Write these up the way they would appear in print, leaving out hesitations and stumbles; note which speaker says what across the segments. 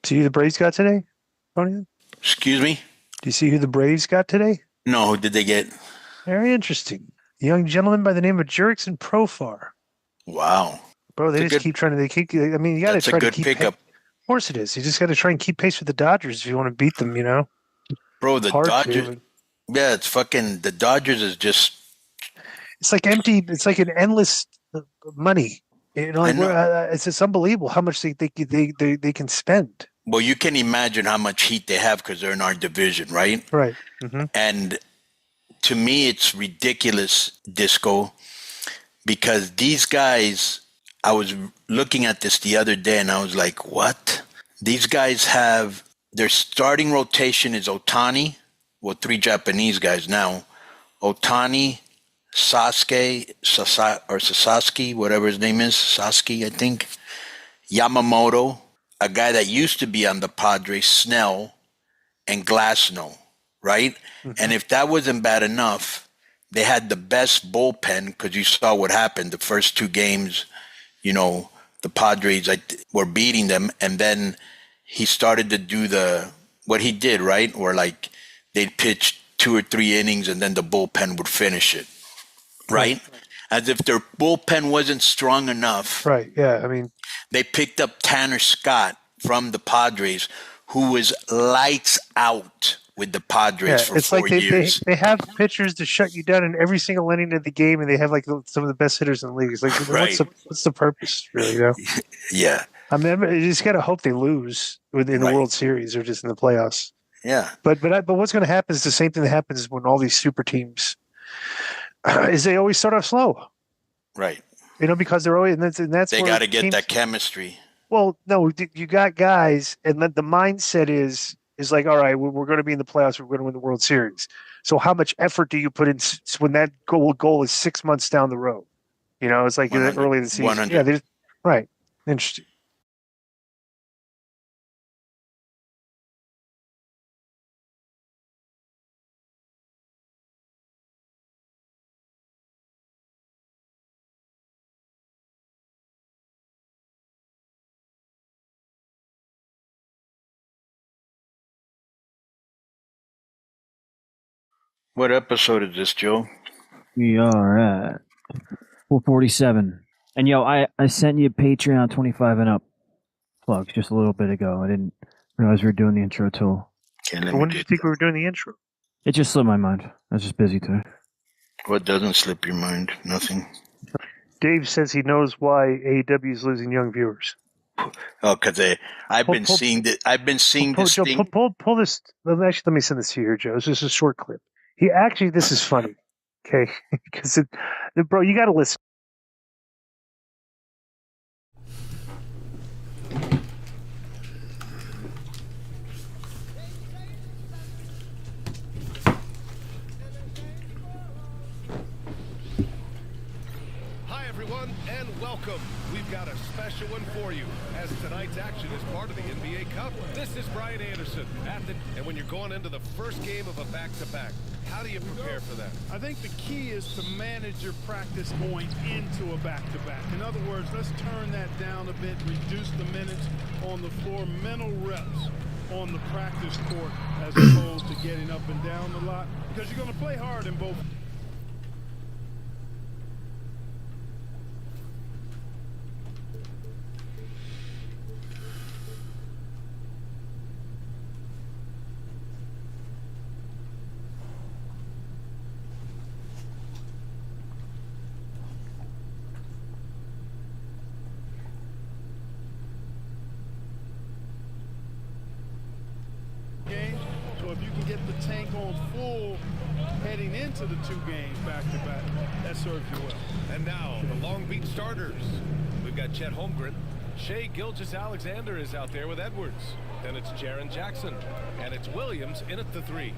Speaker 1: See who the Braves got today, Tony?
Speaker 2: Excuse me?
Speaker 1: Do you see who the Braves got today?
Speaker 2: No, who did they get?
Speaker 1: Very interesting. A young gentleman by the name of Jurickson Profar.
Speaker 2: Wow.
Speaker 1: Bro, they just keep trying to. I mean, you got to try to keep.
Speaker 2: Pickup.
Speaker 1: Of course it is. You just got to try and keep pace with the Dodgers if you want to beat them.
Speaker 2: Bro, the Dodgers. Yeah, it's fucking. The Dodgers is just.
Speaker 1: It's like empty. It's like an endless money. It's just unbelievable how much they can spend.
Speaker 2: Well, you can imagine how much heat they have because they're in our division, right?
Speaker 1: Right. Mm-hmm.
Speaker 2: And to me, it's ridiculous, Disco, because these guys. I was looking at this the other day, and I was like, "What? These guys have their starting rotation is Ohtani, well, 3 Japanese guys now, Ohtani, Sasaki, whatever his name is, Sasaki, I think, Yamamoto, a guy that used to be on the Padres, Snell, and Glasnow, right? Mm-hmm. And if that wasn't bad enough, they had the best bullpen because you saw what happened the first 2 games. The Padres were beating them, and then he started to do what he did, right? Where they'd pitch 2 or 3 innings, and then the bullpen would finish it, right? As if their bullpen wasn't strong enough.
Speaker 1: Right. Yeah. I mean,
Speaker 2: they picked up Tanner Scott from the Padres, who was lights out with the Padres for 4 years.
Speaker 1: They have pitchers to shut you down in every single inning of the game, and they have some of the best hitters in the league. It's like,
Speaker 2: right.
Speaker 1: what's the purpose, really?
Speaker 2: Yeah.
Speaker 1: I mean, you just got to hope they lose in the World Series or just in the playoffs.
Speaker 2: Yeah.
Speaker 1: But what's going to happen is the same thing that happens when all these super teams is they always start off slow.
Speaker 2: Right.
Speaker 1: Because they're always and that's
Speaker 2: they got to get that chemistry.
Speaker 1: Well, no, you got guys, and the mindset is like, all right, we're going to be in the playoffs. We're going to win the World Series. So how much effort do you put in when that goal is 6 months down the road? It's like early in the season.
Speaker 2: 100.
Speaker 1: Yeah, right. Interesting.
Speaker 2: What episode is this, Joe?
Speaker 3: We are at 447. And I sent you Patreon 25 and up plugs just a little bit ago. I didn't realize we were doing the intro till.
Speaker 1: When did you think we were doing the intro?
Speaker 3: It just slipped my mind. I was just busy today.
Speaker 2: What doesn't slip your mind? Nothing.
Speaker 1: Dave says he knows why AEW is losing young viewers.
Speaker 2: Oh, because I've been seeing this. I've been seeing this thing.
Speaker 1: Pull this. Actually, let me send this to you here, Joe. This is a short clip. This is funny, okay? Because bro, you got to listen.
Speaker 4: Hi, everyone, and welcome. We've got a special one for you, as tonight's action is part of the NBA Cup. This is Brian Anderson, and when you're going into the first game of a back-to-back, how do you prepare for that?
Speaker 5: I think the key is to manage your practice going into a back-to-back. In other words, let's turn that down a bit, reduce the minutes on the floor, mental reps on the practice court as opposed to getting up and down a lot, because you're going to play hard in both. So if you can get the tank on full heading into the 2 games back-to-back, that serves you well.
Speaker 4: And now, the Long Beach starters. We've got Chet Holmgren. Shea Gilgeous-Alexander is out there with Edwards. Then it's Jaren Jackson. And it's Williams in at the 3.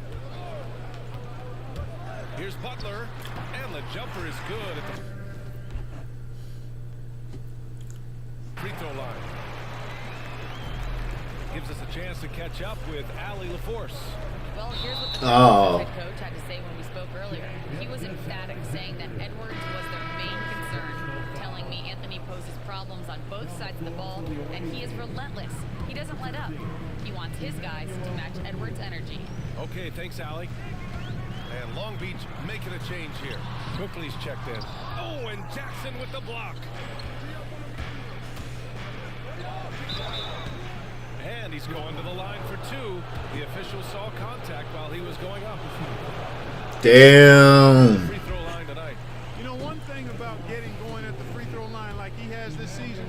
Speaker 4: Here's Butler. And the jumper is good at the free throw line. Gives us a chance to catch up with Allie LaForce.
Speaker 6: Well, here's what the head coach had to say when we spoke earlier. He was emphatic, saying that Edwards was their main concern, telling showing me Anthony poses problems on both sides of the ball, and he is relentless. He doesn't let up. He wants his guys to match Edwards' energy.
Speaker 4: Okay, thanks, Allie. And Long Beach making a change here. Quickly's checked in. Oh, and Jackson with the block. And he's going to the line for two. The official saw contact while he was going up.
Speaker 7: Damn.
Speaker 4: Free throw line tonight.
Speaker 5: You know, one thing about getting going at the free throw line like he has this season,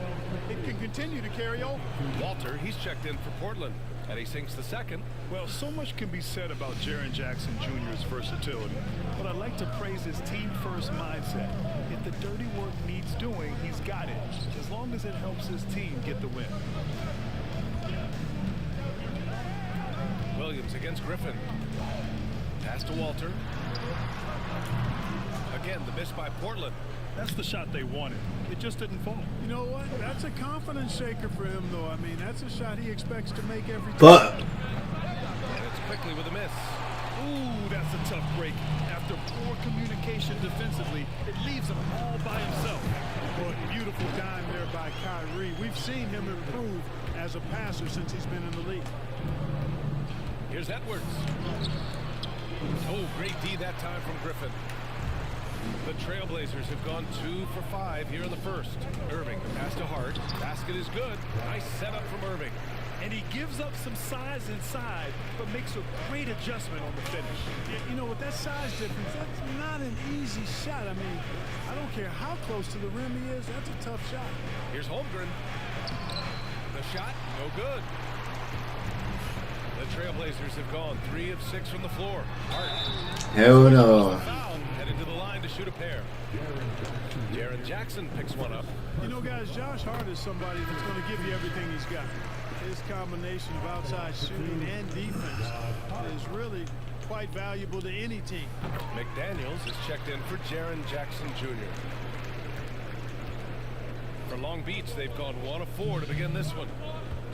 Speaker 5: it can continue to carry over.
Speaker 4: Walter, he's checked in for Portland. And he sinks the second.
Speaker 8: Well, so much can be said about Jaren Jackson Jr.'s versatility, but I'd like to praise his team-first mindset. If the dirty work needs doing, he's got it, as long as it helps his team get the win.
Speaker 4: Williams against Griffin. Pass to Walter. Again, the miss by Portland.
Speaker 8: That's the shot they wanted. It just didn't fall.
Speaker 5: You know what? That's a confidence shaker for him, though. I mean, that's a shot he expects to make every time.
Speaker 7: But
Speaker 4: And it's quickly with a miss.
Speaker 8: Ooh, that's a tough break. After poor communication defensively, it leaves him all by himself.
Speaker 5: But beautiful dime there by Kyrie. We've seen him improve as a passer since he's been in the league.
Speaker 4: Here's Edwards. Oh, great D that time from Griffin. The Trailblazers have gone 2 for 5 here in the first. Irving, the pass to Hart. Basket is good. Nice setup from Irving.
Speaker 8: And he gives up some size inside, but makes a great adjustment on the finish.
Speaker 5: You know, with that size difference, that's not an easy shot. I mean, I don't care how close to the rim he is. That's a tough shot.
Speaker 4: Here's Holmgren. The shot, no good. The Trailblazers have gone 3 of 6 from the floor. Hart.
Speaker 7: hell no.
Speaker 4: Foul. Headed to the line to shoot a pair. Jaren Jackson picks one up.
Speaker 5: You know, guys, Josh Hart is somebody that's going to give you everything he's got. His combination of outside shooting and defense is really quite valuable to any team.
Speaker 4: McDaniels is checked in for Jaren Jackson Jr. For Long Beach, they've gone 1 of 4 to begin this one.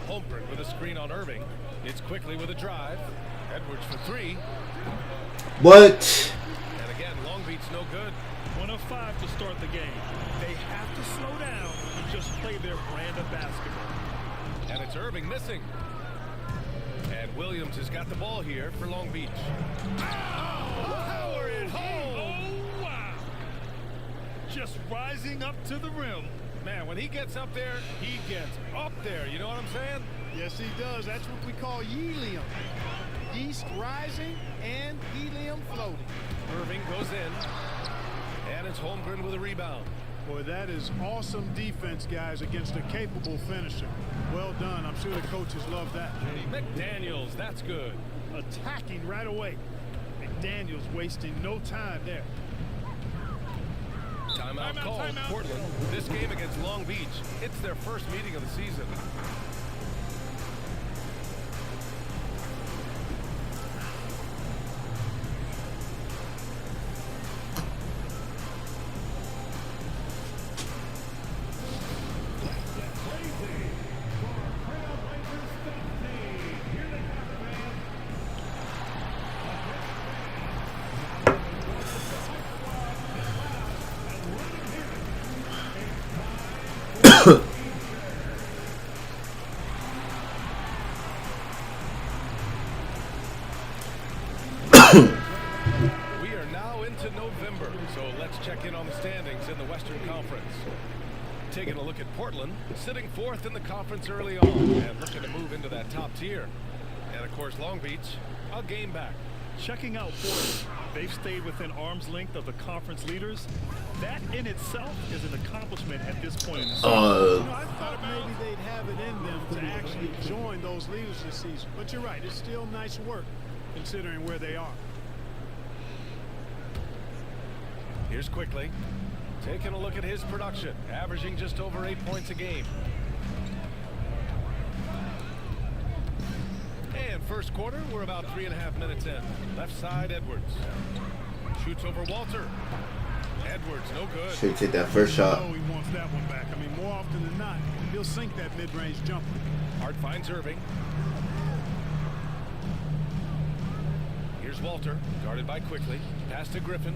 Speaker 4: Holmgren with a screen on Irving. It's quickly with a drive. Edwards for 3.
Speaker 7: What?
Speaker 4: And again, Long Beach no good.
Speaker 8: 1 of 5 to start the game. They have to slow down and just play their brand of basketball.
Speaker 4: And it's Irving missing. And Williams has got the ball here for Long Beach. Power it home!
Speaker 8: Oh, wow. Just rising up to the rim.
Speaker 4: Man, when he gets up there, he gets up there. You know what I'm saying?
Speaker 5: Yes, he does. That's what we call helium. East rising and helium floating.
Speaker 4: Irving goes in. And it's Holmgren with a rebound.
Speaker 5: Boy, that is awesome defense, guys, against a capable finisher. Well done. I'm sure the coaches love that.
Speaker 4: McDaniels, that's good.
Speaker 5: Attacking right away. McDaniels wasting no time there.
Speaker 4: Timeout called.
Speaker 8: timeout.
Speaker 4: Portland. This game against Long Beach, it's their first meeting of the season. We are now into November, so let's check in on the standings in the Western Conference. Taking a look at Portland, sitting 4th in the conference early on and looking to move into that top tier. And of course, Long Beach, a game back.
Speaker 8: Checking out Portland, they've stayed within arm's length of the conference leaders. That in itself is an accomplishment at this point in the season.
Speaker 5: You know, I thought maybe they'd have it in them to actually join those leaders this season. But you're right, it's still nice work considering where they are.
Speaker 4: Here's Quickly, taking a look at his production, averaging just over 8 points a game. And first quarter, we're about 3.5 minutes in. Left side, Edwards. Shoots over Walter. Edwards, no good.
Speaker 7: Should take that first shot.
Speaker 5: Oh, he wants that one back. I mean, more often than not, he'll sink that mid-range jumper.
Speaker 4: Hart finds Irving. Here's Walter, guarded by Quickly. Pass to Griffin.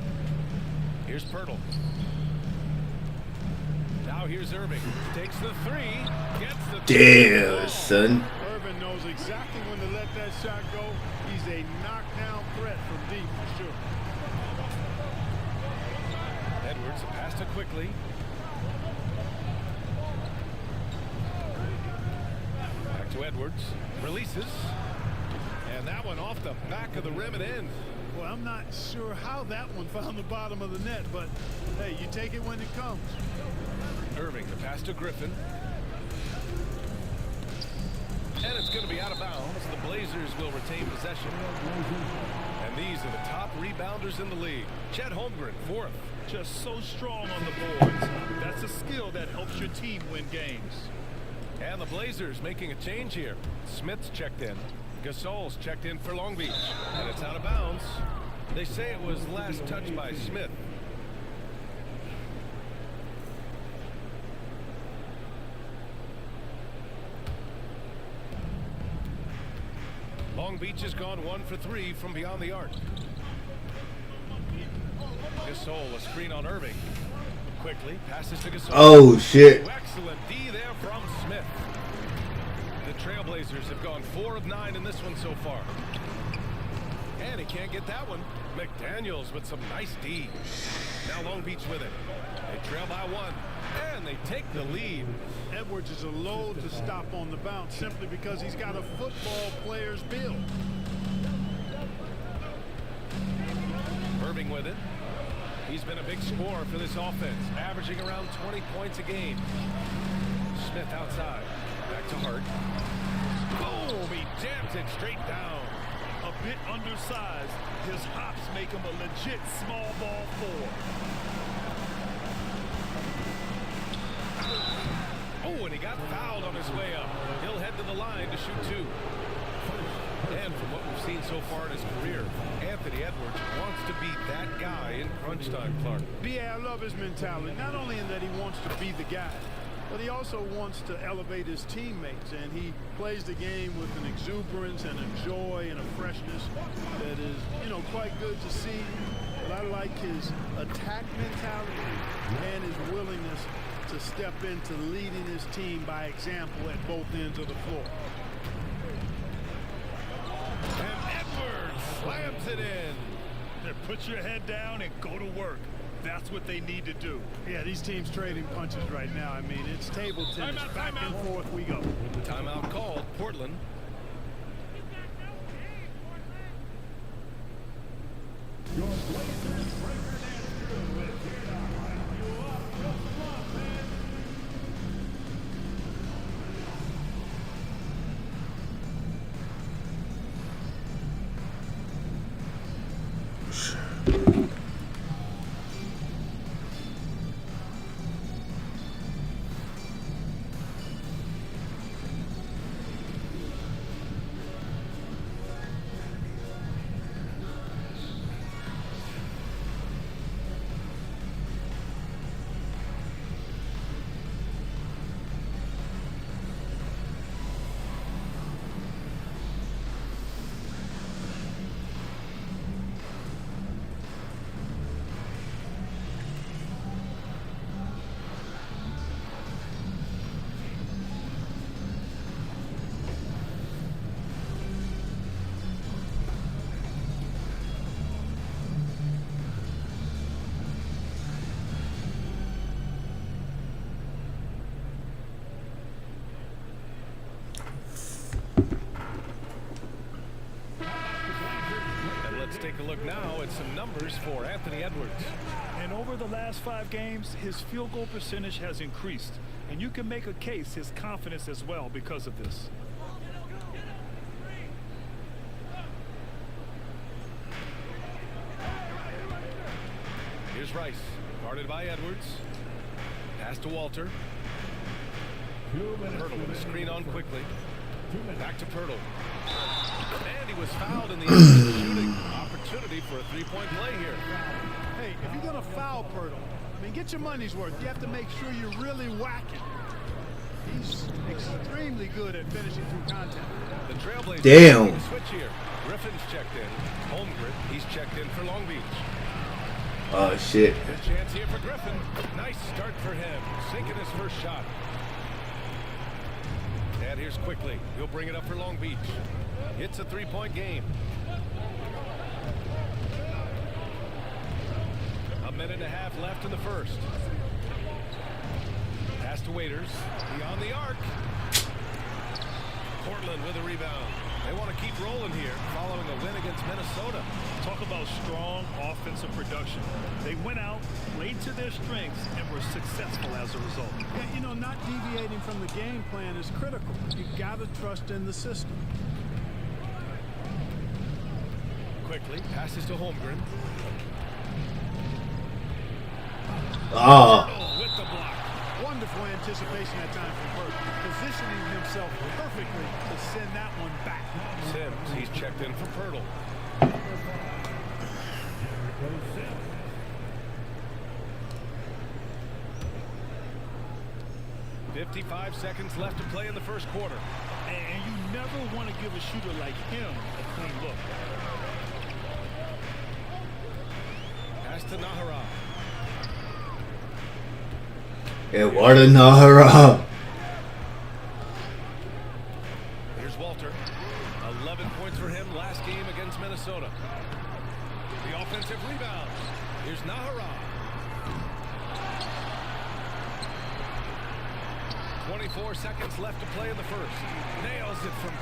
Speaker 4: Here's Pirtle. Now here's Irving. Takes the three. Gets the
Speaker 7: Damn, son.
Speaker 5: Irving knows exactly when to let that shot go. He's a knockdown threat from deep for sure.
Speaker 4: Edwards passed it quickly. Back to Edwards. Releases. And that one off the back of the rim and in.
Speaker 5: Well, I'm not sure how that one found the bottom of the net, but hey, you take it when it comes.
Speaker 4: Irving, the pass to Griffin. And it's going to be out of bounds. The Blazers will retain possession. And these are the top rebounders in the league. Chet Holmgren, fourth.
Speaker 8: Just so strong on the boards. That's a skill that helps your team win games.
Speaker 4: And the Blazers making a change here. Smith's checked in. Gasol's checked in for Long Beach. And it's out of bounds. They say it was last touched by Smith. Long Beach has gone 1 for 3 from beyond the arc. Gasol, a screen on Irving. Quickly passes to Gasol.
Speaker 7: Oh, shit.
Speaker 4: Excellent D there from Smith. The Trailblazers have gone 4 of 9 in this one so far. And he can't get that one. McDaniels with some nice D. Now Long Beach with it. They trail by 1. And they take the lead.
Speaker 5: Edwards is a load to stop on the bounce simply because he's got a football player's build.
Speaker 4: Irving with it. He's been a big scorer for this offense, averaging around 20 points a game. Smith outside. Back to Hart. Boom! He jams it straight down.
Speaker 8: A bit undersized, his hops make him a legit small ball four.
Speaker 4: Oh, and he got fouled on his way up. He'll head to the line to shoot 2. And from what we've seen so far in his career, Anthony Edwards wants to be that guy in crunch time, Clark.
Speaker 5: Yeah, I love his mentality. Not only in that he wants to be the guy, but he also wants to elevate his teammates. And he plays the game with an exuberance and a joy and a freshness that is, quite good to see. But I like his attack mentality and his willingness to step into leading his team by example at both ends of the floor.
Speaker 4: And Edwards slams it in.
Speaker 8: Put your head down and go to work. That's what they need to do.
Speaker 5: Yeah, these teams trading punches right now. I mean, it's table tennis. Back and forth we go.
Speaker 4: Timeout called. Portland. Take a look now at some numbers for Anthony Edwards.
Speaker 8: And over the last 5 games, his field goal percentage has increased. And you can make a case his confidence as well because of this.
Speaker 4: Here's Rice, guarded by Edwards. Pass to Walter. Pirtle with a screen on quickly. Back to Pirtle. And he was fouled in the shooting. Opportunity for a three-point play here.
Speaker 5: Hey, if you're going to foul Pirtle, I mean, get your money's worth. You have to make sure you're really whacking. He's extremely good at finishing through contact.
Speaker 4: The Trailblazers
Speaker 7: Damn.
Speaker 4: switch here. Griffin's checked in. Holmgren, he's checked in for Long Beach.
Speaker 7: Oh shit.
Speaker 4: Good chance here for Griffin. Nice start for him. Sinking his first shot. And here's Quickly. He'll bring it up for Long Beach. It's a 3-point game. A minute and a half left in the first. Pass to Waiters. Beyond the arc. Portland with a rebound. They want to keep rolling here following a win against Minnesota.
Speaker 8: Talk about strong offensive production. They went out, played to their strengths, and were successful as a result.
Speaker 5: Yeah, you know, not deviating from the game plan is critical. You've got to trust in the system.
Speaker 4: Quickly passes to Holmgren.
Speaker 7: Oh.
Speaker 4: With the block.
Speaker 5: Wonderful anticipation that time from Burke, positioning himself perfectly to send that one back.
Speaker 4: Sims, he's checked in for Pirtle. 55 seconds left to play in the first quarter.
Speaker 8: And you never want to give a shooter like him a clean look.
Speaker 4: Pass to Nahara.
Speaker 7: Eduardo Nahara.
Speaker 4: Here's Walter. 11 points for him last game against Minnesota. The offensive rebound. Here's Nahara. 24 seconds left to play in the first. Nails it from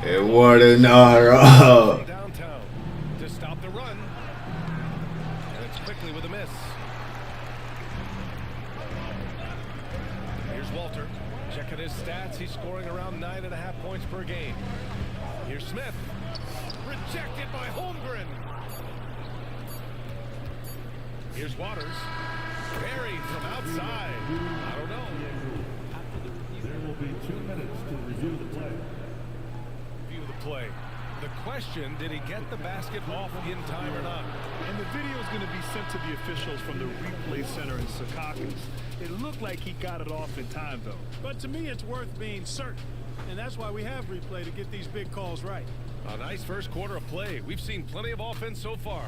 Speaker 4: 3.
Speaker 7: Eduardo Nahara.
Speaker 4: Downtown to stop the run. And it's Quickly with a miss. Here's Walter. Checking his stats. He's scoring around 9.5 points per game. Here's Smith. Rejected by Holmgren. Here's Waters. Perry from outside. I don't know.
Speaker 9: There will be 2 minutes to review the play.
Speaker 4: View the play. The question, did he get the basket off in time or not?
Speaker 8: And the video is going to be sent to the officials from the replay center in Secaucus. It looked like he got it off in time, though.
Speaker 5: But to me, it's worth being certain. And that's why we have replay, to get these big calls right.
Speaker 4: A nice first quarter of play. We've seen plenty of offense so far.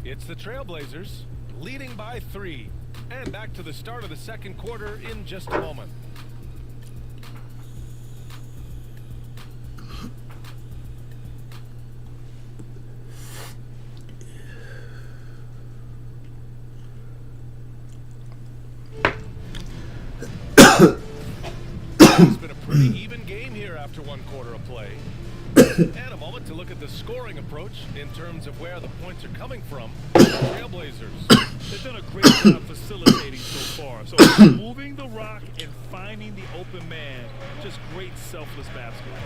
Speaker 4: It's the Trailblazers leading by 3. And back to the start of the second quarter in just a moment. It's been a pretty even game here after 1 quarter of play. And a moment to look at the scoring approach in terms of where the points are coming from. Trailblazers.
Speaker 8: They've done a great job facilitating so far. So moving the rock and finding the open man, just great selfless basketball.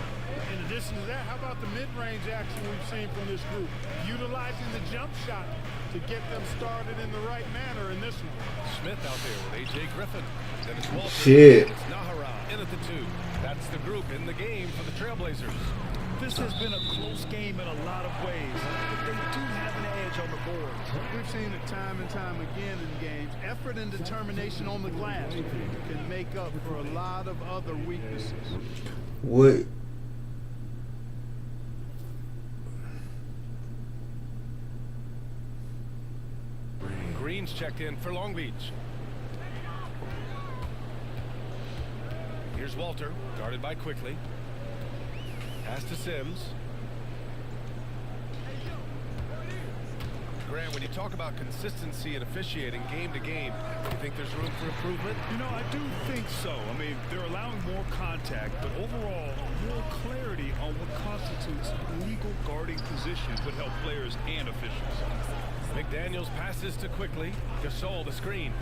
Speaker 5: In addition to that, how about the mid-range action we've seen from this group? Utilizing the jump shot to get them started in the right manner in this one.
Speaker 4: Smith out there with A.J. Griffin. Then it's Walter.
Speaker 7: Shit.
Speaker 4: It's Nahara in at the 2. That's the group in the game for the Trailblazers.
Speaker 8: This has been a close game in a lot of ways, but they do have an edge on the board.
Speaker 5: We've seen it time and time again in games. Effort and determination on the glass can make up for a lot of other weaknesses.
Speaker 7: What?
Speaker 4: Green's checked in for Long Beach. Here's Walter, guarded by Quickly. Pass to Sims. Grant, when you talk about consistency and officiating game to game, do you think there's room for improvement?
Speaker 8: You know, I do think so. I mean, they're allowing more contact, but overall, more clarity on what constitutes legal guarding positions would help players and officials.
Speaker 4: McDaniels passes to Quickly. Gasol the screen.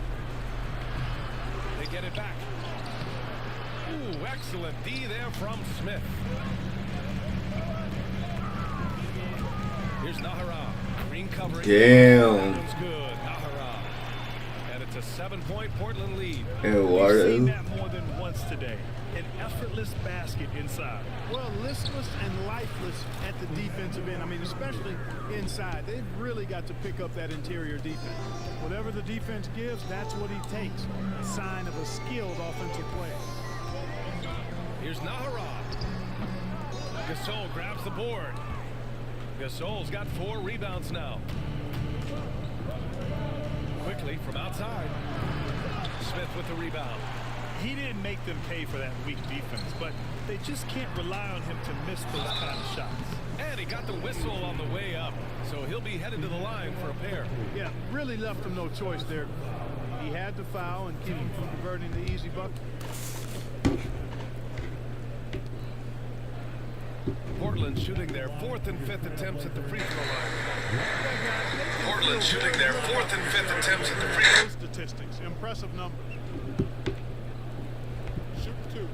Speaker 4: They get it back. Ooh, excellent D there from Smith. Here's Nahara. Green covering.
Speaker 7: Damn.
Speaker 4: That one's good. Nahara. And it's a 7-point Portland lead.
Speaker 8: We've
Speaker 7: Eduardo.
Speaker 8: seen that more than once today. An effortless basket inside.
Speaker 5: Well, listless and lifeless at the defensive end. I mean, especially inside. They've really got to pick up that interior defense. Whatever the defense gives, that's what he takes. A sign of a skilled offensive player.
Speaker 4: Here's Nahara. Gasol grabs the board. Gasol's got 4 rebounds now. quickly from outside. Smith with the rebound.
Speaker 8: He didn't make them pay for that weak defense, but they just can't rely on him to miss those kind of shots.
Speaker 4: And he got the whistle on the way up, so he'll be headed to the line for a pair.
Speaker 5: Yeah, really left him no choice there. He had to foul and keep him from converting the easy bucket.
Speaker 4: Portland shooting their 4th and 5th attempts at the free throw line. Portland shooting their 4th and 5th attempts at the free throw.
Speaker 5: Statistics, impressive numbers. Shoot 2.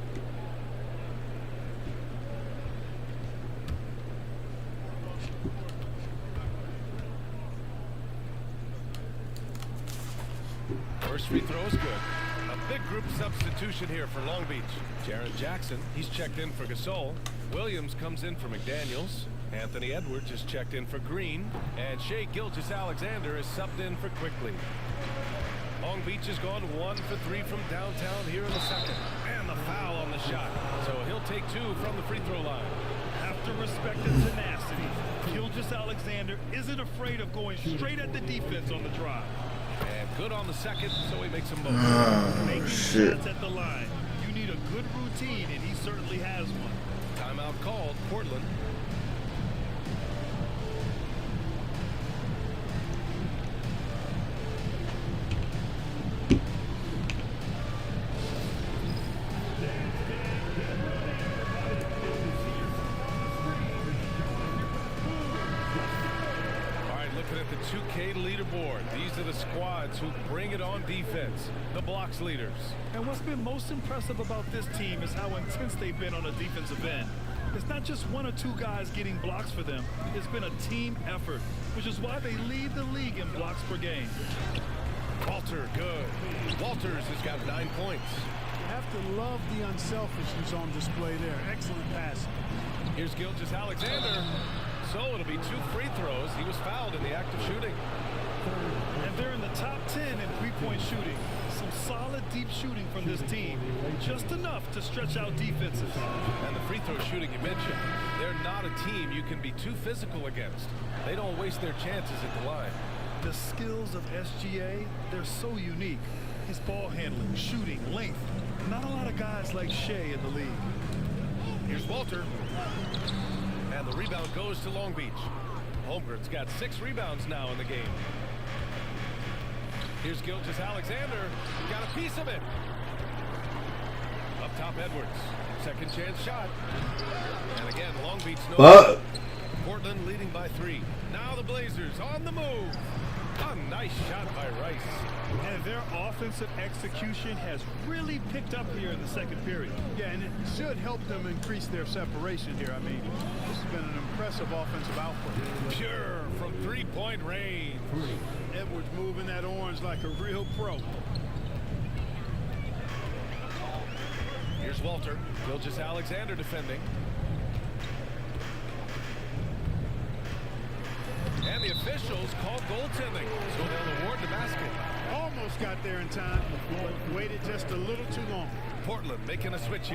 Speaker 4: First free throw is good. A big group substitution here for Long Beach. Jaren Jackson, he's checked in for Gasol. Williams comes in for McDaniels. Anthony Edwards is checked in for Green. And Shai Gilgeous-Alexander is subbed in for Quickly. Long Beach has gone 1 for 3 from downtown here in the second. And the foul on the shot. So he'll take 2 from the free throw line.
Speaker 8: Have to respect his tenacity. Gilgeous-Alexander isn't afraid of going straight at the defense on the drive.
Speaker 4: And good on the second, so he makes a move.
Speaker 8: Making
Speaker 7: shit.
Speaker 8: shots at the line. You need a good routine, and he certainly has one.
Speaker 4: Timeout called, Portland. Looking at the 2K leaderboard, these are the squads who bring it on defense, the blocks leaders.
Speaker 8: And what's been most impressive about this team is how intense they've been on the defensive end. It's not just 1 or 2 guys getting blocks for them. It's been a team effort, which is why they lead the league in blocks per game.
Speaker 4: Walter, good. Walters has got 9 points.
Speaker 5: You have to love the unselfishness on display there. Excellent passing.
Speaker 4: Here's Gilgeous-Alexander. So it'll be 2 free throws. He was fouled in the act of shooting.
Speaker 8: And they're in the top 10 in three-point shooting. Some solid deep shooting from this team. Just enough to stretch out defenses.
Speaker 4: And the free throw shooting you mentioned, they're not a team you can be too physical against. They don't waste their chances at the line.
Speaker 8: The skills of SGA, they're so unique. His ball handling, shooting, length. Not a lot of guys like Shai in the league.
Speaker 4: Here's Walter. And the rebound goes to Long Beach. Holmgren's got 6 rebounds now in the game. Here's Gilgeous-Alexander. Got a piece of it. Up top, Edwards. Second chance shot. And again, Long Beach no. Portland leading by 3. Now the Blazers on the move. A nice shot by Rice.
Speaker 8: And their offensive execution has really picked up here in the second period.
Speaker 5: Yeah, and it should help them increase their separation here. I mean, this has been an impressive offensive output.
Speaker 4: Pure from 3-point range.
Speaker 5: Edwards moving that orange like a real pro.
Speaker 4: Here's Walter. Gilgeous-Alexander defending. And the officials called goaltending, so they'll award the basket.
Speaker 5: Almost got there in time, but waited just a little too long.
Speaker 4: Portland making a switch.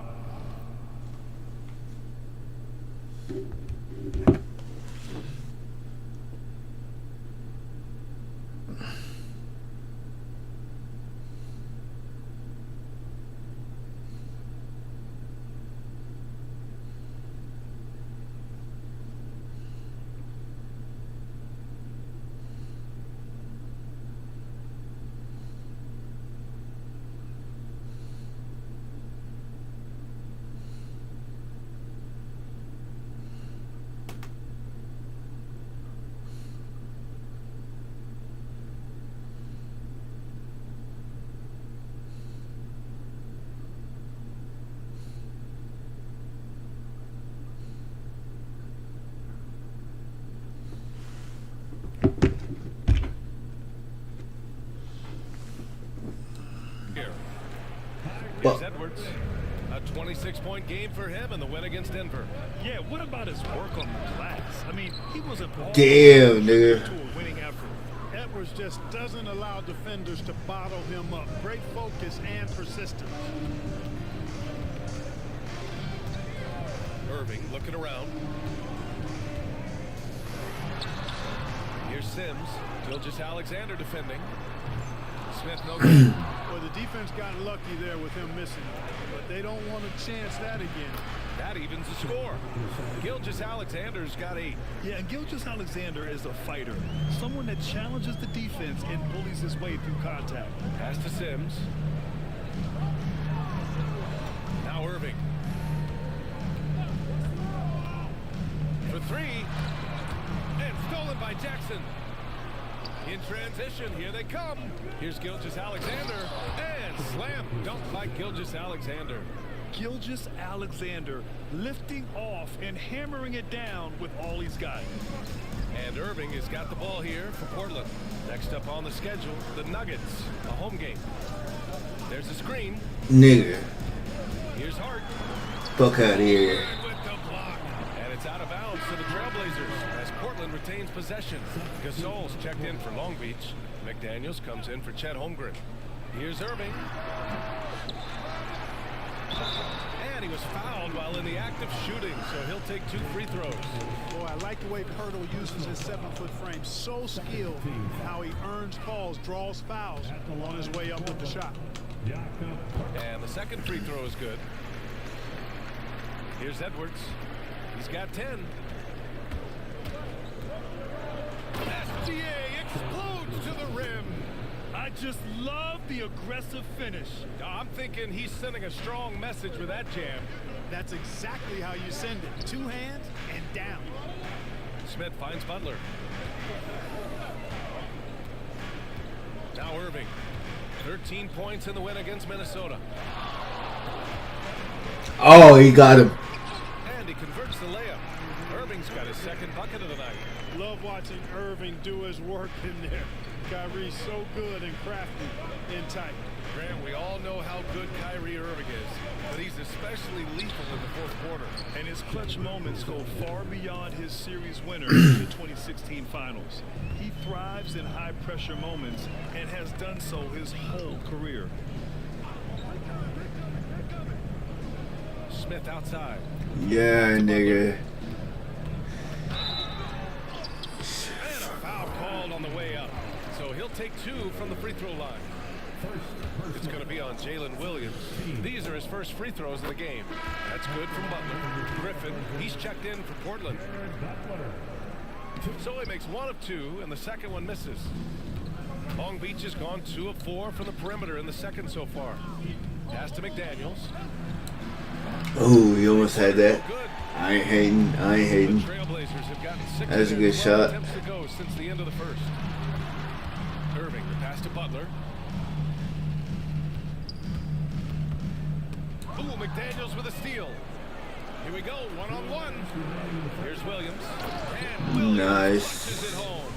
Speaker 4: Here's Edwards. A 26-point game for him in the win against Denver.
Speaker 8: Yeah, what about his work on the glass? I mean, he was a
Speaker 7: Damn, nigga.
Speaker 8: to a winning effort.
Speaker 5: Edwards just doesn't allow defenders to bottle him up. Great focus and persistence.
Speaker 4: Irving looking around. Here's Sims. Gilgeous-Alexander defending. Smith, no good.
Speaker 5: Well, the defense got lucky there with him missing, but they don't want to chance that again.
Speaker 4: That evens the score. Gilgeous-Alexander's got 8.
Speaker 8: Yeah, and Gilgeous-Alexander is a fighter. Someone that challenges the defense and bullies his way through contact.
Speaker 4: Pass to Sims. Now Irving. For 3. And stolen by Jackson. In transition, here they come. Here's Gilgeous-Alexander. And slam dunk by Gilgeous-Alexander.
Speaker 8: Gilgeous-Alexander lifting off and hammering it down with all he's got.
Speaker 4: And Irving has got the ball here for Portland. Next up on the schedule, the Nuggets, a home game. There's a screen.
Speaker 7: Nigga.
Speaker 4: Here's Hart.
Speaker 7: Fuck out of here.
Speaker 4: And with the block. And it's out of bounds to the Trailblazers as Portland retains possession. Gasol's checked in for Long Beach. McDaniels comes in for Chet Holmgren. Here's Irving. And he was fouled while in the act of shooting, so he'll take 2 free throws.
Speaker 5: Boy, I like the way Pirtle uses his 7-foot frame. So skilled how he earns calls, draws fouls on his way up with the shot.
Speaker 4: And the second free throw is good. Here's Edwards. He's got 10. SGA explodes to the rim.
Speaker 8: I just love the aggressive finish.
Speaker 4: I'm thinking he's sending a strong message with that jam.
Speaker 5: That's exactly how you send it. 2 hands and down.
Speaker 4: Smith finds Butler. Now Irving. 13 points in the win against Minnesota.
Speaker 7: Oh, he got him.
Speaker 4: And he converts the layup. Irving's got his second bucket of the night.
Speaker 5: Love watching Irving do his work in there. Kyrie's so good and crafty in tight.
Speaker 4: Grant, we all know how good Kyrie Irving is, but he's especially lethal in the fourth quarter.
Speaker 8: And his clutch moments go far beyond his series winner in the 2016 finals. He thrives in high-pressure moments and has done so his whole career.
Speaker 4: Smith outside.
Speaker 7: Yeah, nigga.
Speaker 4: And a foul called on the way up. So he'll take 2 from the free throw line. It's going to be on Jalen Williams. These are his first free throws of the game. That's good from Butler. Griffin, he's checked in for Portland. So he makes 1 of 2, and the second one misses. Long Beach has gone 2 of 4 from the perimeter in the second so far. Pass to McDaniels.
Speaker 7: Oh, he almost had that.
Speaker 4: Good.
Speaker 7: I ain't hating. I ain't hating.
Speaker 4: The Trailblazers have gotten 6
Speaker 7: That was a good shot.
Speaker 4: attempts to go since the end of the first. Irving, the pass to Butler. Ooh, McDaniels with a steal. Here we go, 1-on-1. Here's Williams. And Williams punches it home.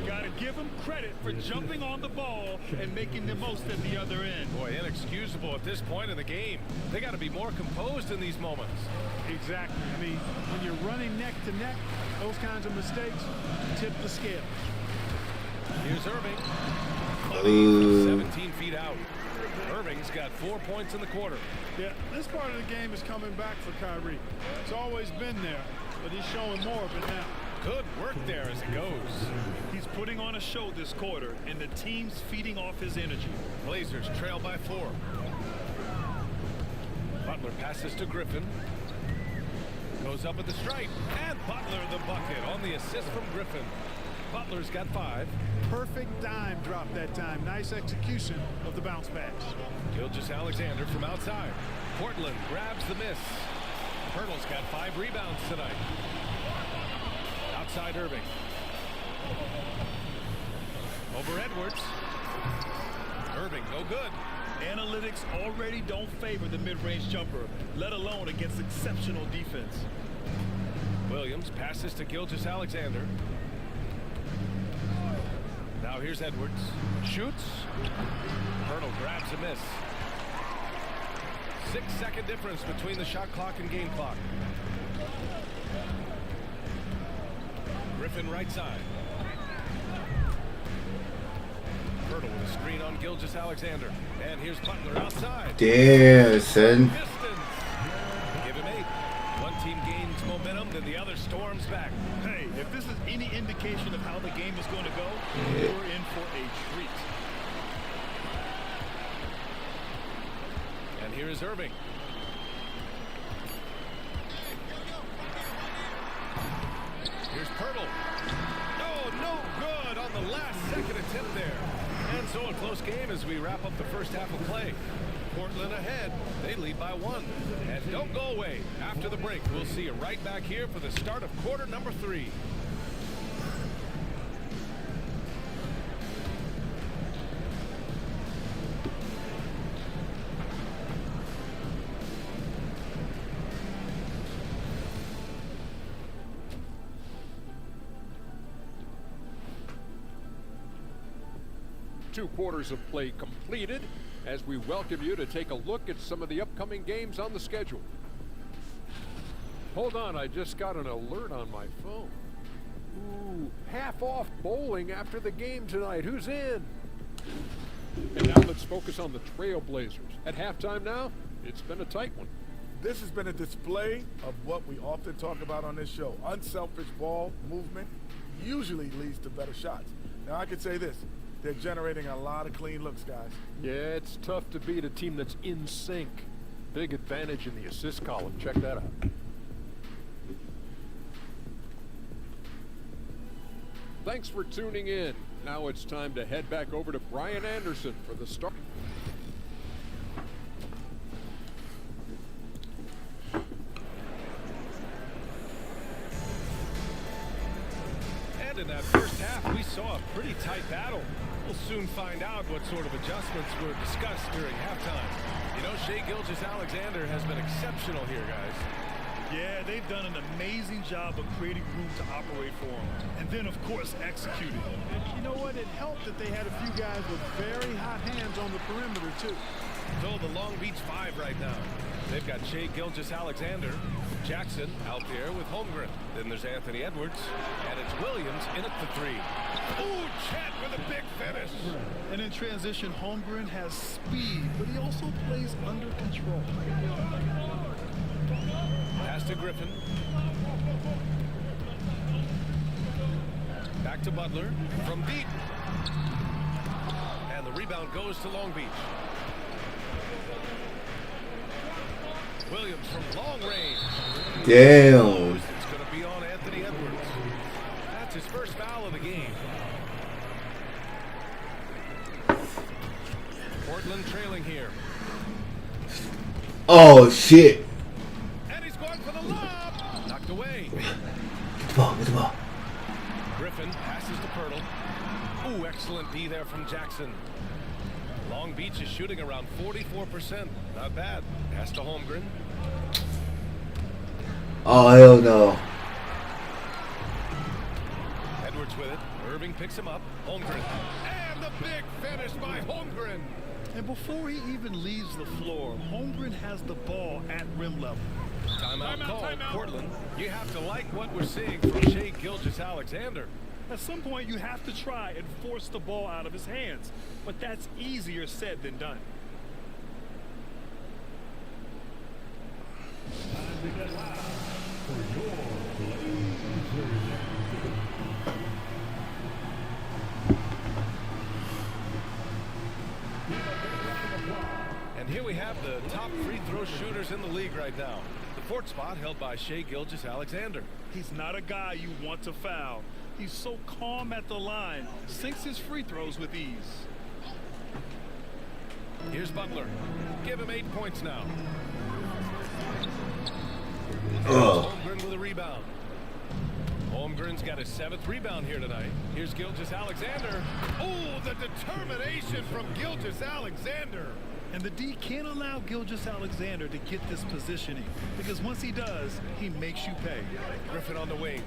Speaker 8: Gotta give him credit for jumping on the ball and making the most at the other end.
Speaker 4: Boy, inexcusable at this point in the game. They got to be more composed in these moments.
Speaker 5: Exactly. I mean, when you're running neck to neck, those kinds of mistakes tip the scale.
Speaker 4: Here's Irving.
Speaker 7: Ooh.
Speaker 4: 17 feet out. Irving's got 4 points in the quarter.
Speaker 5: Yeah, this part of the game is coming back for Kyrie. It's always been there, but he's showing more of it now.
Speaker 4: Good work there as it goes.
Speaker 8: He's putting on a show this quarter, and the team's feeding off his energy.
Speaker 4: Blazers trail by 4. Butler passes to Griffin. Goes up at the stripe. And Butler the bucket on the assist from Griffin. Butler's got 5.
Speaker 5: Perfect dime drop that time. Nice execution of the bounce pass.
Speaker 4: Gilgeous-Alexander from outside. Portland grabs the miss. Pirtle's got 5 rebounds tonight. Outside Irving. Over Edwards. Irving, no good.
Speaker 8: Analytics already don't favor the mid-range jumper, let alone against exceptional defense.
Speaker 4: Williams passes to Gilgeous-Alexander. Now here's Edwards. Shoots. Pirtle grabs a miss. 6-second difference between the shot clock and game clock. Griffin right side. Pirtle with a screen on Gilgeous-Alexander. And here's Butler outside.
Speaker 7: Damn, son.
Speaker 4: Pistons. Give him 8. One team gains momentum, then the other storms back.
Speaker 8: Hey, if this is any indication of how the game is going to go, we're in for a treat.
Speaker 4: here is Irving. Here's Pirtle. Oh, no good on the last second attempt there. And so a close game as we wrap up the first half of play. Portland ahead. They lead by 1. And don't go away. After the break, we'll see you right back here for the start of quarter number 3.
Speaker 10: Two quarters of play completed as we welcome you to take a look at some of the upcoming games on the schedule. Hold on, I just got an alert on my phone. Ooh, half off bowling after the game tonight. Who's in? And now let's focus on the Trailblazers. At halftime now, it's been a tight one.
Speaker 11: This has been a display of what we often talk about on this show. Unselfish ball movement usually leads to better shots. Now I could say this. They're generating a lot of clean looks, guys.
Speaker 10: Yeah, it's tough to beat a team that's in sync. Big advantage in the assist column. Check that out. Thanks for tuning in. Now it's time to head back over to Brian Anderson for the start.
Speaker 4: And in that first half, we saw a pretty tight battle. We'll soon find out what sort of adjustments were discussed during halftime. You know, Shai Gilgeous-Alexander has been exceptional here, guys.
Speaker 8: Yeah, they've done an amazing job of creating room to operate for him. And then, of course, executing. And you know what? It helped that they had a few guys with very hot hands on the perimeter, too.
Speaker 4: So the Long Beach 5 right now. They've got Shai Gilgeous-Alexander, Jackson out there with Holmgren. Then there's Anthony Edwards, and it's Williams in at the 3. Ooh, Chet with a big finish.
Speaker 5: And in transition, Holmgren has speed, but he also plays under control.
Speaker 4: Pass to Griffin. Back to Butler from deep. And the rebound goes to Long Beach. Williams from long range.
Speaker 7: Damn.
Speaker 4: It's going to be on Anthony Edwards. That's his first foul of the game. Portland trailing here.
Speaker 7: Oh, shit.
Speaker 4: And he's going for the lob. Knocked away.
Speaker 7: Get the ball, get the ball.
Speaker 4: Griffin passes to Pirtle. Ooh, excellent D there from Jackson. Long Beach is shooting around 44%. Not bad. Pass to Holmgren.
Speaker 7: Oh, hell no.
Speaker 4: Edwards with it. Irving picks him up. Holmgren. And the big finish by Holmgren.
Speaker 5: And before he even leaves the floor, Holmgren has the ball at rim level.
Speaker 4: Timeout called. Portland. You have to like what we're seeing from Shai Gilgeous-Alexander.
Speaker 8: At some point, you have to try and force the ball out of his hands. But that's easier said than done.
Speaker 9: Time to get loud for your Blazers.
Speaker 4: And here we have the top free throw shooters in the league right now. The fourth spot held by Shai Gilgeous-Alexander.
Speaker 8: He's not a guy you want to foul. He's so calm at the line, sinks his free throws with ease.
Speaker 4: Here's Butler. Give him 8 points now. Holmgren with a rebound. Holmgren's got his 7th rebound here tonight. Here's Gilgeous-Alexander. Oh, the determination from Gilgeous-Alexander.
Speaker 5: And the D can't allow Gilgeous-Alexander to get this positioning, because once he does, he makes you pay.
Speaker 4: Griffin on the wing.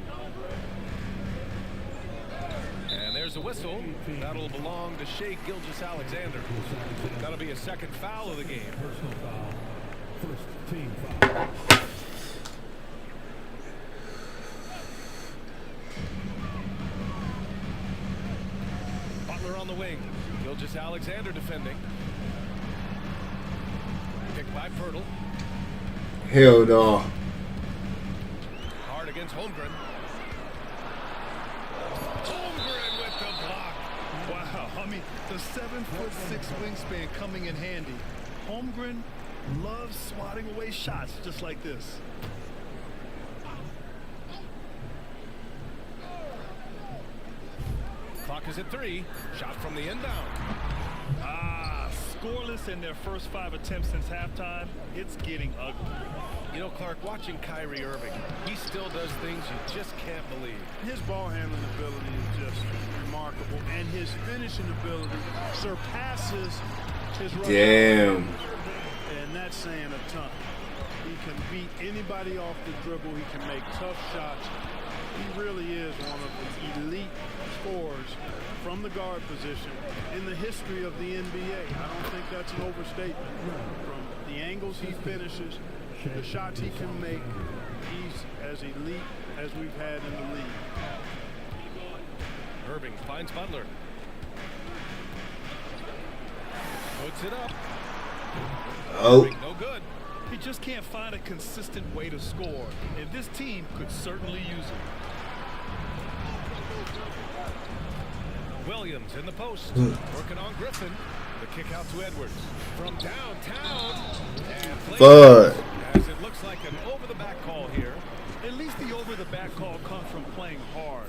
Speaker 4: And there's a whistle. That'll belong to Shai Gilgeous-Alexander. That'll be a second foul of the game.
Speaker 9: Personal foul. First team foul.
Speaker 4: Butler on the wing. Gilgeous-Alexander defending. Picked by Pirtle.
Speaker 7: Hell no.
Speaker 4: Hard against Holmgren. Holmgren with the block.
Speaker 5: Wow, I mean, the 7'6" wingspan coming in handy. Holmgren
Speaker 8: loves swatting away shots just like this.
Speaker 4: Clock is at 3. Shot from the inbound.
Speaker 8: Scoreless in their first 5 attempts since halftime. It's getting ugly.
Speaker 4: You know, Clark, watching Kyrie Irving, he still does things you just can't believe.
Speaker 5: His ball handling ability is just remarkable, and his finishing ability surpasses his rush.
Speaker 7: Damn.
Speaker 5: And that's saying a ton. He can beat anybody off the dribble. He can make tough shots. He really is one of the elite scorers from the guard position in the history of the NBA. I don't think that's an overstatement. From the angles he finishes, the shots he can make, he's as elite as we've had in the league.
Speaker 4: Irving finds Butler. Puts it up.
Speaker 7: Oh.
Speaker 4: Irving, no good.
Speaker 8: He just can't find a consistent way to score, and this team could certainly use it.
Speaker 4: Williams in the post. Working on Griffin. The kick out to Edwards. From downtown. And
Speaker 7: Fuck.
Speaker 4: as it looks like an over-the-back call here.
Speaker 8: At least the over-the-back call comes from playing hard,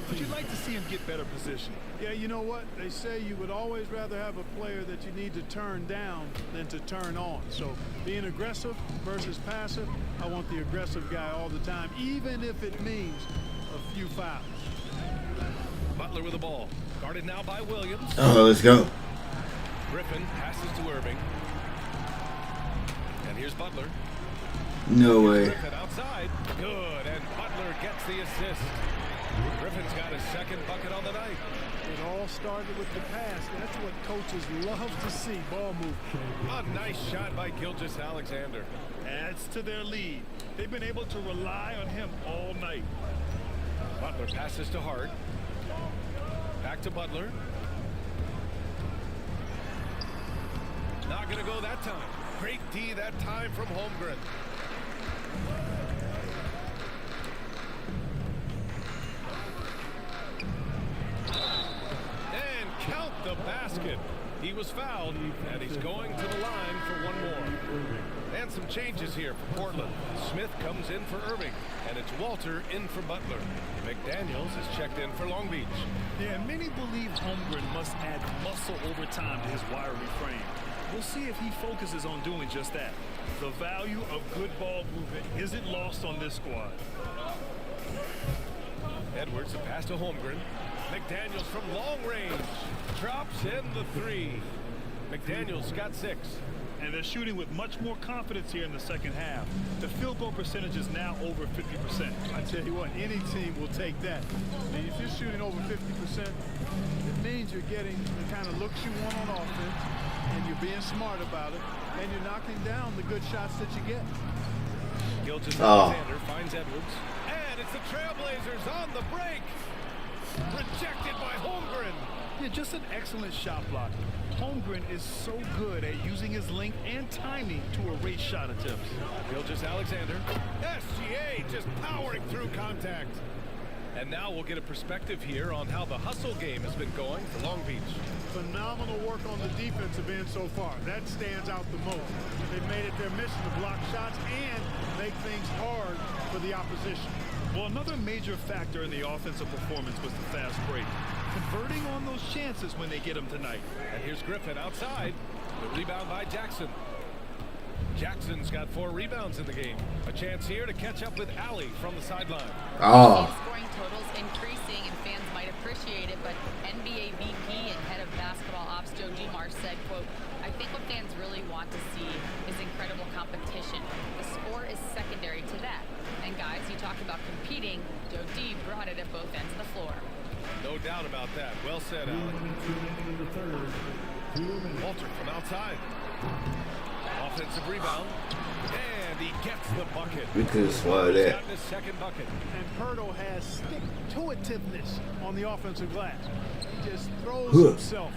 Speaker 8: but you'd like to see him get better position.
Speaker 5: Yeah, you know what? They say you would always rather have a player that you need to turn down than to turn on. So being aggressive versus passive, I want the aggressive guy all the time, even if it means a few fouls.
Speaker 4: Butler with the ball. Guarded now by Williams.
Speaker 7: Oh, let's go.
Speaker 4: Griffin passes to Irving. And here's Butler.
Speaker 7: No way.
Speaker 4: Griffin outside. Good. And Butler gets the assist. Griffin's got his second bucket on the night.
Speaker 5: It all started with the pass. That's what coaches love to see, ball movement.
Speaker 4: A nice shot by Gilgeous Alexander.
Speaker 8: Adds to their lead. They've been able to rely on him all night.
Speaker 4: Butler passes to Hart. Back to Butler. Not going to go that time. Great D that time from Holmgren. And count the basket. He was fouled, and he's going to the line for one more. And some changes here for Portland. Smith comes in for Irving, and it's Walter in for Butler. McDaniels is checked in for Long Beach.
Speaker 8: Yeah, many believe Holmgren must add muscle over time to his wiry frame. We'll see if he focuses on doing just that. The value of good ball movement isn't lost on this squad.
Speaker 4: Edwards, a pass to Holmgren. McDaniels from long range. Drops in the 3. McDaniels got 6.
Speaker 8: And they're shooting with much more confidence here in the second half. The field goal percentage is now over 50%.
Speaker 5: I tell you what, any team will take that. I mean, if you're shooting over 50%, it means you're getting the kind of looks you want on offense, and you're being smart about it, and you're knocking down the good shots that you get.
Speaker 4: Gilgeous Alexander finds Edwards. And it's the Trailblazers on the break. Rejected by Holmgren.
Speaker 8: Yeah, just an excellent shot block. Holmgren is so good at using his length and timing to erase shot attempts.
Speaker 4: Gilgeous Alexander. SGA just powering through contact. And now we'll get a perspective here on how the hustle game has been going for Long Beach.
Speaker 5: Phenomenal work on the defensive end so far. That stands out the most. They've made it their mission to block shots and make things hard for the opposition.
Speaker 8: Well, another major factor in the offensive performance was the fast break. Converting on those chances when they get them tonight.
Speaker 4: And here's Griffin outside. The rebound by Jackson. Jackson's got 4 rebounds in the game. A chance here to catch up with Allie from the sideline.
Speaker 6: Team scoring totals increasing, and fans might appreciate it, but NBA VP and head of basketball ops Joe Dumars said, quote, "I think what fans really want to see is incredible competition. The score is secondary to that. And guys, you talk about competing, Joe D brought it at both ends of the floor."
Speaker 4: No doubt about that. Well said, Allie. Walter from outside. Offensive rebound. And he gets the bucket.
Speaker 7: We could have swallowed
Speaker 4: He's
Speaker 7: that.
Speaker 4: gotten his second bucket.
Speaker 5: And Pirtle has stick-to-itiveness on the offensive glass. He just throws himself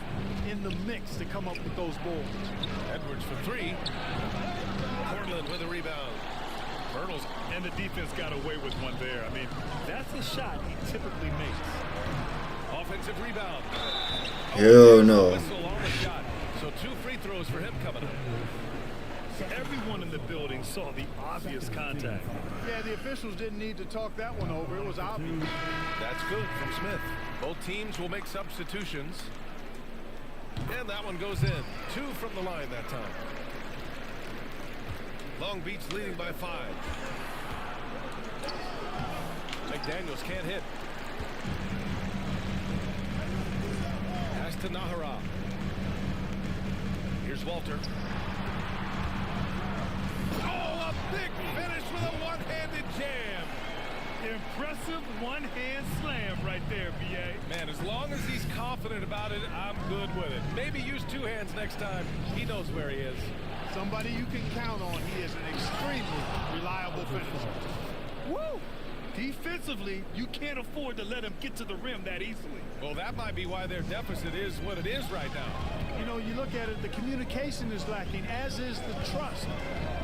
Speaker 5: in the mix to come up with those boards.
Speaker 4: Edwards for 3. Portland with a rebound.
Speaker 8: Hurdles, and the defense got away with one there. I mean, that's the shot he typically makes.
Speaker 4: Offensive rebound.
Speaker 7: Hell no.
Speaker 4: Whistle on the shot. So 2 free throws for him coming up.
Speaker 8: Everyone in the building saw the obvious contact.
Speaker 5: Yeah, the officials didn't need to talk that one over. It was obvious.
Speaker 4: That's good from Smith. Both teams will make substitutions. And that one goes in. 2 from the line that time. Long Beach leading by 5. McDaniels can't hit. Pass to Nahara. Here's Walter. Oh, a big finish with a one-handed jam.
Speaker 8: Impressive one-hand slam right there, B.A.
Speaker 4: Man, as long as he's confident about it, I'm good with it. Maybe use 2 hands next time. He knows where he is.
Speaker 5: Somebody you can count on. He is an extremely reliable finisher.
Speaker 8: Woo! Defensively, you can't afford to let him get to the rim that easily.
Speaker 4: Well, that might be why their deficit is what it is right now.
Speaker 5: You know, you look at it, the communication is lacking, as is the trust.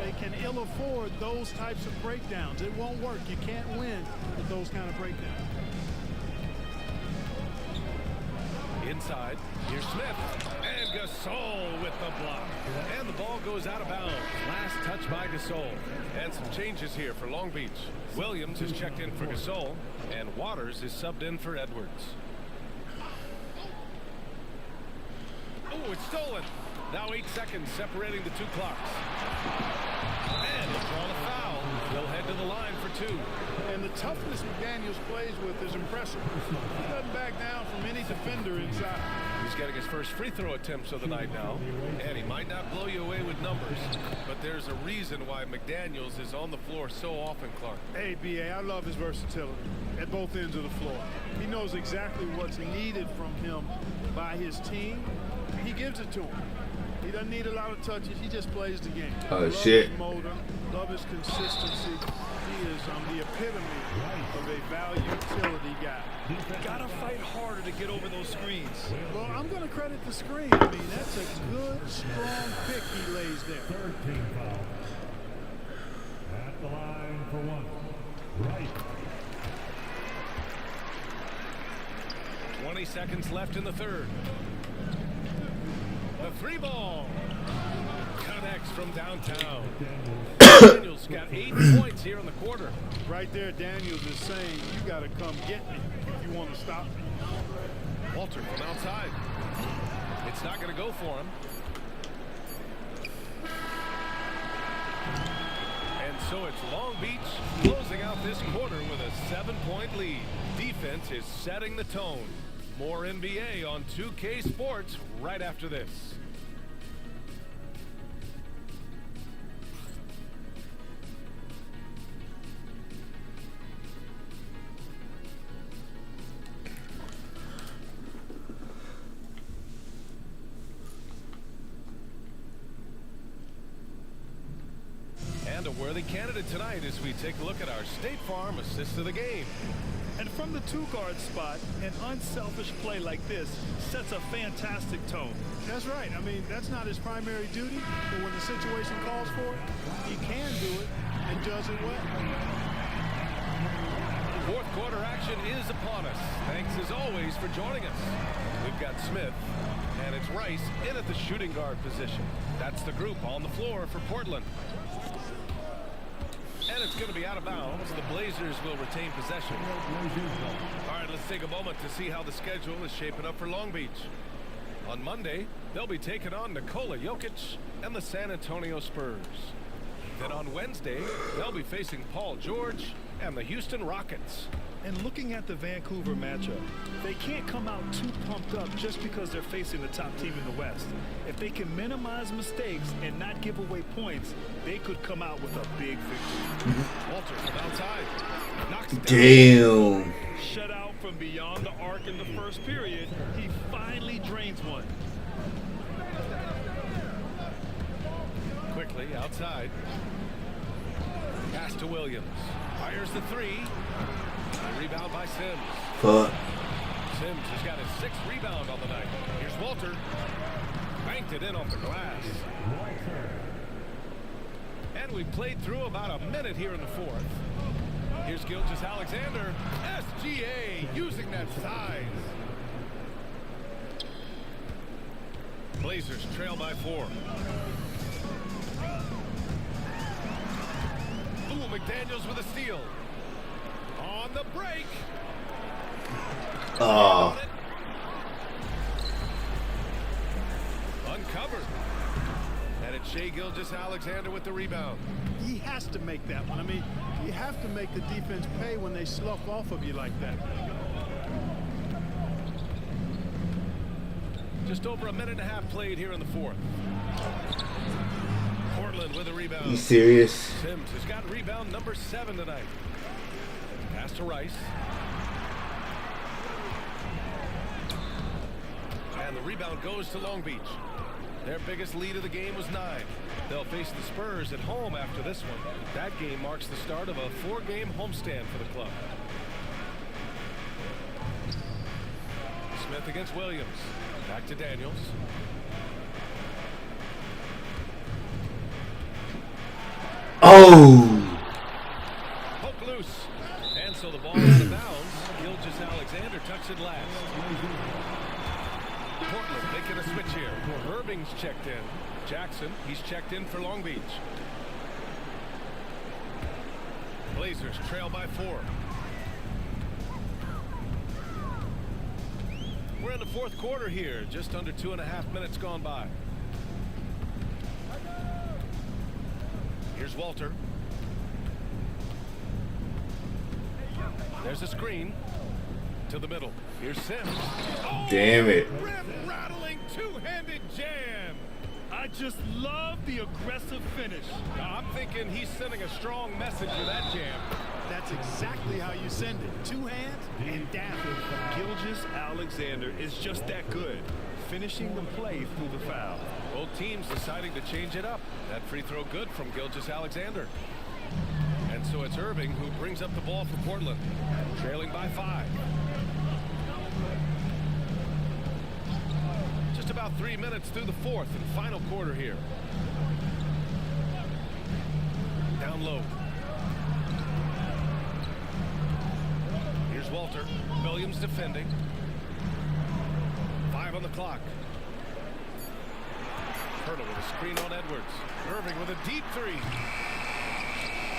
Speaker 5: They can ill afford those types of breakdowns. It won't work. You can't win with those kind of breakdowns.
Speaker 4: Inside, here's Smith. And Gasol with the block. And the ball goes out of bounds. Last touch by Gasol. And some changes here for Long Beach. Williams is checked in for Gasol. And Waters is subbed in for Edwards. Oh, it's stolen. Now 8 seconds separating the 2 clocks. And he's drawn a foul. They'll head to the line for 2.
Speaker 5: And the toughness McDaniels plays with is impressive. He doesn't back down from any defender inside.
Speaker 4: He's getting his first free throw attempts of the night now. And he might not blow you away with numbers, but there's a reason why McDaniels is on the floor so often, Clark.
Speaker 5: Hey, B.A., I love his versatility at both ends of the floor. He knows exactly what's needed from him by his team. He gives it to him. He doesn't need a lot of touches. He just plays the game.
Speaker 7: Oh, shit.
Speaker 5: His motor, love his consistency. He is the epitome of a value utility guy.
Speaker 8: Gotta fight harder to get over those screens.
Speaker 5: Well, I'm going to credit the screen. I mean, that's a good, strong pick he lays there.
Speaker 9: 13 foul. At the line for 1. Right.
Speaker 4: 20 seconds left in the third. The 3 ball connects from downtown. Daniels got 8 points here in the quarter.
Speaker 5: Right there, Daniels is saying, you got to come get me if you want to stop me.
Speaker 4: Walter from outside. It's not going to go for him. And so it's Long Beach closing out this quarter with a 7-point lead. Defense is setting the tone. More NBA on 2K Sports right after this. And a worthy candidate tonight as we take a look at our State Farm assist of the game.
Speaker 8: And from the 2-guard spot, an unselfish play like this sets a fantastic tone.
Speaker 5: That's right. I mean, that's not his primary duty, but when the situation calls for it, he can do it and does it well.
Speaker 4: Fourth quarter action is upon us. Thanks as always for joining us. We've got Smith, and it's Rice in at the shooting guard position. That's the group on the floor for Portland. And it's going to be out of bounds. The Blazers will retain possession. All right, let's take a moment to see how the schedule is shaping up for Long Beach. On Monday, they'll be taking on Nikola Jokic and the San Antonio Spurs. Then on Wednesday, they'll be facing Paul George and the Houston Rockets.
Speaker 8: And looking at the Vancouver matchup, they can't come out too pumped up just because they're facing the top team in the West. If they can minimize mistakes and not give away points, they could come out with a big victory.
Speaker 4: Walter from outside. Knocks it
Speaker 7: Damn.
Speaker 4: down.
Speaker 8: Shut out from beyond the arc in the first period, he finally drains one.
Speaker 4: Quickly outside. Pass to Williams. Fires the 3. Rebound by Sims.
Speaker 7: Fuck.
Speaker 4: Sims has got his 6th rebound on the night. Here's Walter. Banked it in off the glass. And we played through about a minute here in the fourth. Here's Gilgeous Alexander. SGA using that size. Blazers trail by 4. McDaniels with a steal. On the break.
Speaker 7: Oh.
Speaker 4: Uncovered. And it's Shai Gilgeous-Alexander with the rebound.
Speaker 5: He has to make that one. I mean, you have to make the defense pay when they slough off of you like that.
Speaker 4: Just over a minute and a half played here in the fourth. Portland with a rebound.
Speaker 7: You serious?
Speaker 4: Sims has got rebound number 7 tonight. Pass to Rice. And the rebound goes to Long Beach. Their biggest lead of the game was 9. They'll face the Spurs at home after this one. That game marks the start of a 4-game homestand for the club. Smith against Williams. Back to Daniels.
Speaker 7: Oh.
Speaker 4: Poke loose. And so the ball out of bounds. Gilgeous-Alexander tucks it last. Portland making a switch here. Irving's checked in. Jackson, he's checked in for Long Beach. Blazers trail by 4. We're in the fourth quarter here. Just under 2.5 minutes gone by. Here's Walter. There's a screen to the middle. Here's Sims. Oh,
Speaker 7: Damn it.
Speaker 4: Rim-rattling two-handed jam.
Speaker 5: I just love the aggressive finish.
Speaker 4: I'm thinking he's sending a strong message with that jam.
Speaker 5: That's exactly how you send it. 2 hands and down.
Speaker 8: Gilgeous-Alexander is just that good, finishing the play through the foul.
Speaker 4: Both teams deciding to change it up. That free throw good from Gilgeous-Alexander. And so it's Irving who brings up the ball for Portland, trailing by 5. Just about 3 minutes through the fourth and final quarter here. Down low. Here's Walter. Williams defending. 5 on the clock. Turner with a screen on Edwards. Irving with a deep 3.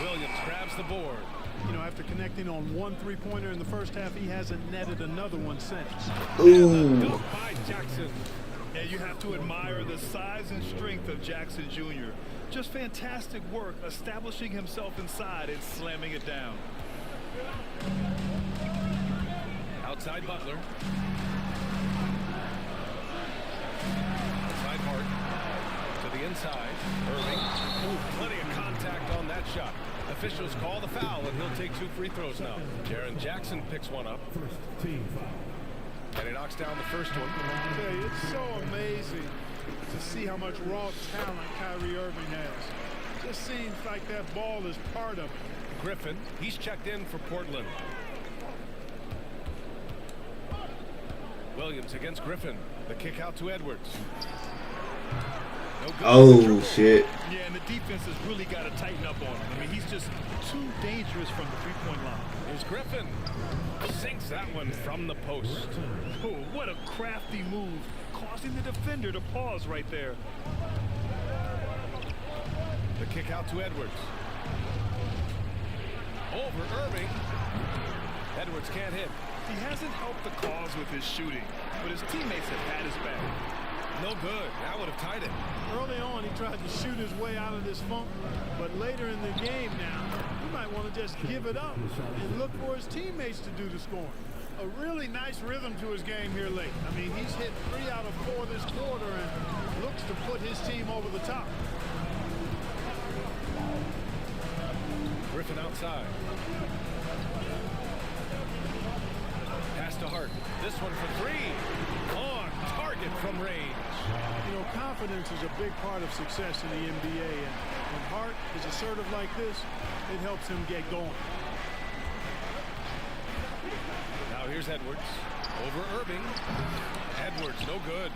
Speaker 4: Williams grabs the board.
Speaker 5: You know, after connecting on 1 3-pointer in the first half, he hasn't netted another one since.
Speaker 7: Ooh.
Speaker 4: Dunk by Jackson.
Speaker 8: Yeah, you have to admire the size and strength of Jackson Jr. Just fantastic work establishing himself inside and slamming it down.
Speaker 4: Outside Butler. Outside Hart. To the inside. Irving. Ooh, plenty of contact on that shot. Officials call the foul, and he'll take 2 free throws now. Jaren Jackson picks one up.
Speaker 9: First team foul.
Speaker 4: And he knocks down the first one.
Speaker 5: I tell you, it's so amazing to see how much raw talent Kyrie Irving has. Just seems like that ball is part of it.
Speaker 4: Griffin, he's checked in for Portland. Williams against Griffin. The kick out to Edwards. No good.
Speaker 7: Oh, shit.
Speaker 8: Yeah, and the defense has really got to tighten up on him. I mean, he's just too dangerous from the 3-point line.
Speaker 4: Here's Griffin. Sinks that one from the post.
Speaker 8: Oh, what a crafty move, causing the defender to pause right there.
Speaker 4: The kick out to Edwards. Over Irving. Edwards can't hit.
Speaker 8: He hasn't helped the cause with his shooting, but his teammates have had his back.
Speaker 4: No good. That would have tied it.
Speaker 5: Early on, he tried to shoot his way out of this funk, but later in the game now, he might want to just give it up and look for his teammates to do the scoring. A really nice rhythm to his game here late. I mean, he's hit 3 out of 4 this quarter and looks to put his team over the top.
Speaker 4: Griffin outside. Pass to Hart. This one for 3. On target from range.
Speaker 5: You know, confidence is a big part of success in the NBA, and when Hart is assertive like this, it helps him get going.
Speaker 4: Now here's Edwards. Over Irving. Edwards, no good.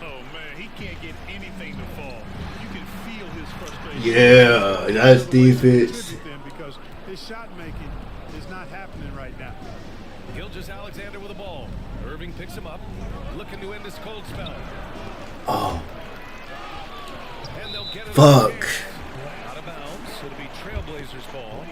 Speaker 8: Oh, man, he can't get anything to fall. You can feel his frustration.
Speaker 7: Yeah, that's defense.
Speaker 5: Because his shot making is not happening right now.
Speaker 4: Gilgeous-Alexander with the ball. Irving picks him up. Looking to end this cold spell.
Speaker 7: Oh.
Speaker 4: And they'll get it.
Speaker 7: Fuck.
Speaker 4: Out of bounds. So it'll be Trailblazers ball.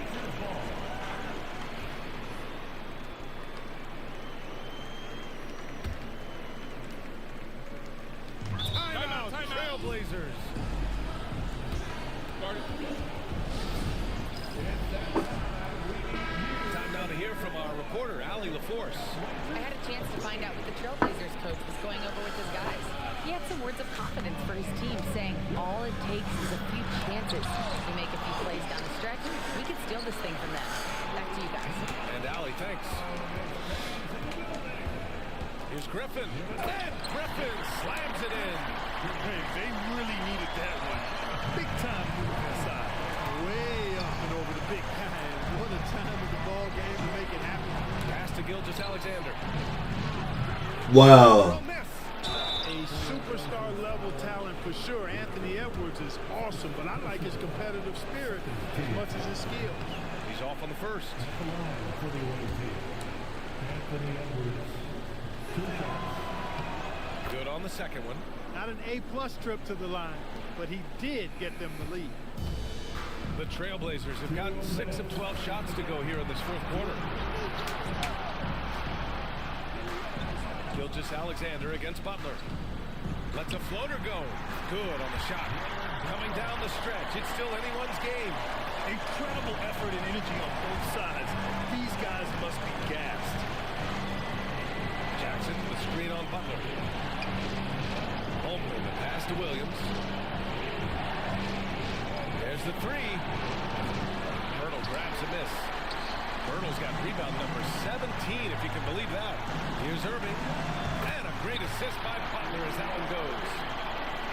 Speaker 4: Timeout, Trailblazers. Time now to hear from our reporter, Allie LaForce.
Speaker 6: I had a chance to find out what the Trailblazers coach was going over with his guys. He had some words of confidence for his team, saying all it takes is a few chances. We make a few plays down the stretch, we could steal this thing from them. Back to you guys.
Speaker 4: And Allie, thanks. Here's Griffin. And Griffin slams it in.
Speaker 5: Hey, they really needed that one. Big time move inside. Way up and over the big guy. What a time of the ball game to make it happen.
Speaker 4: Pass to Gilgeous-Alexander.
Speaker 7: Wow.
Speaker 5: A superstar level talent for sure. Anthony Edwards is awesome, but I like his competitive spirit as much as his skill.
Speaker 4: He's off on the first.
Speaker 9: For the away team, Anthony Edwards. 2 shots.
Speaker 4: Good on the second one.
Speaker 5: Not an A-plus trip to the line, but he did get them the lead.
Speaker 4: The Trailblazers have gotten 6 of 12 shots to go here in this fourth quarter. Gilgeous-Alexander against Butler. Lets a floater go. Good on the shot. Coming down the stretch. It's still anyone's game.
Speaker 5: Incredible effort and energy on both sides. These guys must be gassed.
Speaker 4: Jackson with screen on Butler. Holmgren, the pass to Williams. There's the three. Hurdle grabs a miss. Hurdle's got rebound number 17, if you can believe that. Here's Irving. And a great assist by Butler as that one goes.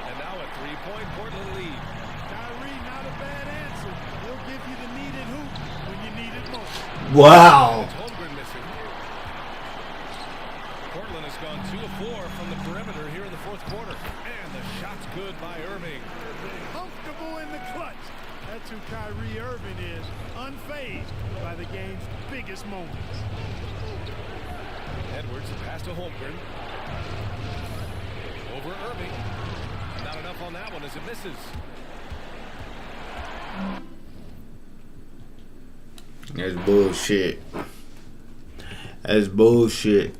Speaker 4: And now a three-point Portland lead.
Speaker 5: Kyrie, not a bad answer. He'll give you the needed hoop when you need it most.
Speaker 7: Wow.
Speaker 4: It's Holmgren missing. Portland has gone 2 of 4 from the perimeter here in the fourth quarter. And the shot's good by Irving.
Speaker 5: Comfortable in the clutch. That's who Kyrie Irving is, unfazed by the game's biggest moments.
Speaker 4: Edwards, a pass to Holmgren. Over Irving. Not enough on that one as it misses.
Speaker 7: That's bullshit. That's bullshit.